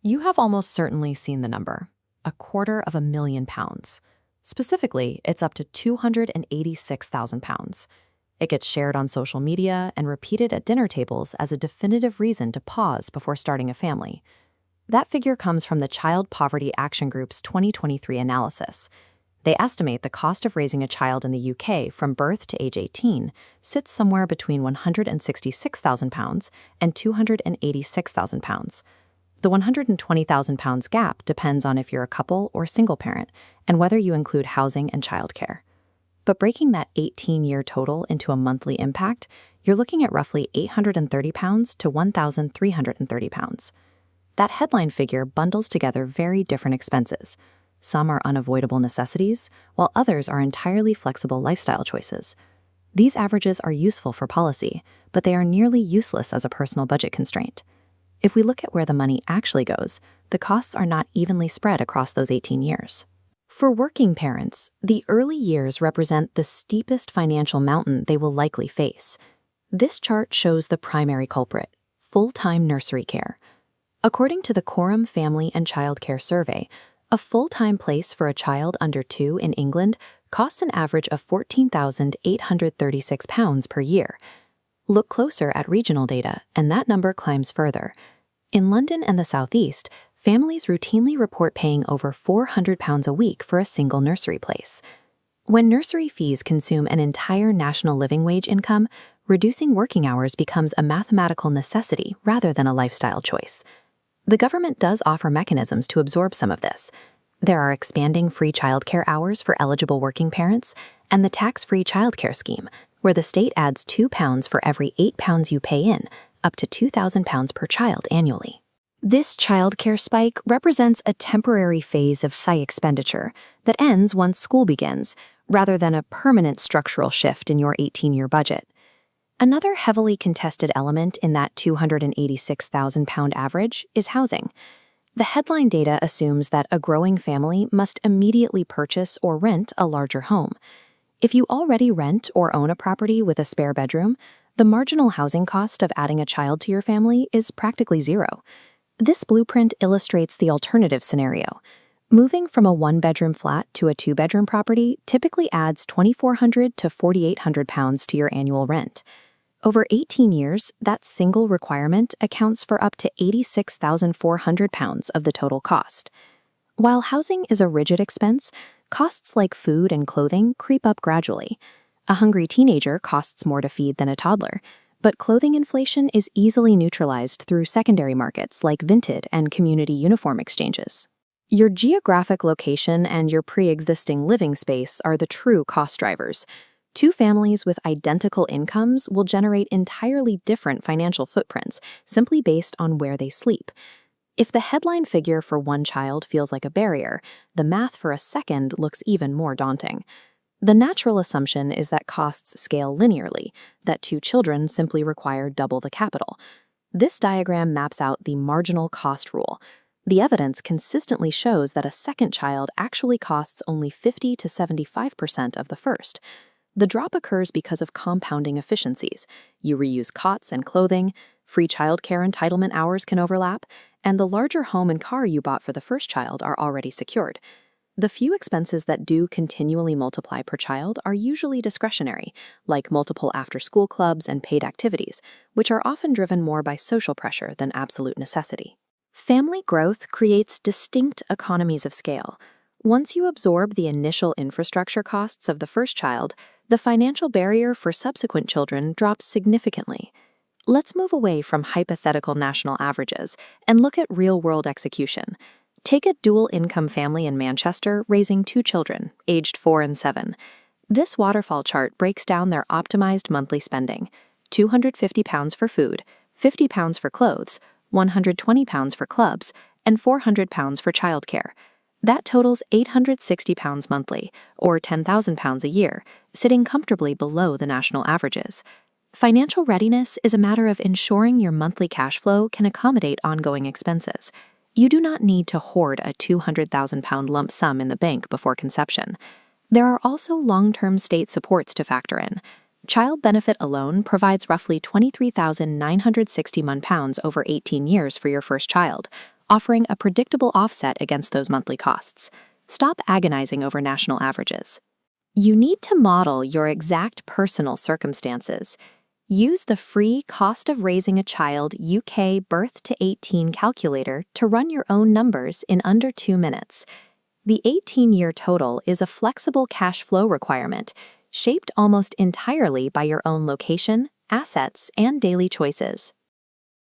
You have almost certainly seen the number, £250,000. Specifically, it's up to £286,000. It gets shared on social media and repeated at dinner tables as a definitive reason to pause before starting a family. That figure comes from the Child Poverty Action Group's 2023 analysis. They estimate the cost of raising a child in the UK from birth to age 18 sits somewhere between £166,000 and £286,000. The £120,000 gap depends on if you're a couple or single parent and whether you include housing and childcare. But breaking that 18-year total into a monthly impact, you're looking at roughly £830 to £1,330. That headline figure bundles together very different expenses. Some are unavoidable necessities, while others are entirely flexible lifestyle choices. These averages are useful for policy, but they are nearly useless as a personal budget constraint. If we look at where the money actually goes, the costs are not evenly spread across those 18 years. For working parents, the early years represent the steepest financial mountain they will likely face. This chart shows the primary culprit: full-time nursery care. According to the Quorum Family and Childcare Survey, a full-time place for a child under 2 in England costs an average of £14,836 per year. Look closer at regional data, and that number climbs further. In London and the South East, families routinely report paying over £400 a week for a single nursery place. When nursery fees consume an entire national living wage income, reducing working hours becomes a mathematical necessity rather than a lifestyle choice. The government does offer mechanisms to absorb some of this. There are expanding free childcare hours for eligible working parents, and the tax-free childcare scheme, where the state adds £2 for every £8 you pay in, up to £2,000 per child annually. This childcare spike represents a temporary phase of SCI expenditure that ends once school begins, rather than a permanent structural shift in your 18-year budget. Another heavily contested element in that £286,000 average is housing. The headline data assumes that a growing family must immediately purchase or rent a larger home. If you already rent or own a property with a spare bedroom, the marginal housing cost of adding a child to your family is practically zero. This blueprint illustrates the alternative scenario. Moving from a one-bedroom flat to a two-bedroom property typically adds £2,400 to £4,800 to your annual rent. Over 18 years, that single requirement accounts for up to £86,400 of the total cost. While housing is a rigid expense, costs like food and clothing creep up gradually. A hungry teenager costs more to feed than a toddler, but clothing inflation is easily neutralized through secondary markets like Vinted and community uniform exchanges. Your geographic location and your pre-existing living space are the true cost drivers. Two families with identical incomes will generate entirely different financial footprints simply based on where they sleep. If the headline figure for one child feels like a barrier, the math for a second looks even more daunting. The natural assumption is that costs scale linearly, that two children simply require double the capital. This diagram maps out the marginal cost rule. The evidence consistently shows that a second child actually costs only 50 to 75% of the first. The drop occurs because of compounding efficiencies. You reuse cots and clothing, free childcare entitlement hours can overlap, and the larger home and car you bought for the first child are already secured. The few expenses that do continually multiply per child are usually discretionary, like multiple after-school clubs and paid activities, which are often driven more by social pressure than absolute necessity. Family growth creates distinct economies of scale. Once you absorb the initial infrastructure costs of the first child, the financial barrier for subsequent children drops significantly. Let's move away from hypothetical national averages and look at real-world execution. Take a dual-income family in Manchester raising 2 children, aged 4 and 7. This waterfall chart breaks down their optimized monthly spending: £250 for food, £50 for clothes, £120 for clubs, and £400 for childcare. That totals £860 monthly, or £10,000 a year, sitting comfortably below the national averages. Financial readiness is a matter of ensuring your monthly cash flow can accommodate ongoing expenses. You do not need to hoard a £200,000 lump sum in the bank before conception. There are also long-term state supports to factor in. Child benefit alone provides roughly £23,961 over 18 years for your first child, offering a predictable offset against those monthly costs. Stop agonizing over national averages. You need to model your exact personal circumstances. Use the free Cost of Raising a Child UK Birth to 18 calculator to run your own numbers in under 2 minutes. The 18-year total is a flexible cash flow requirement, shaped almost entirely by your own location, assets, and daily choices.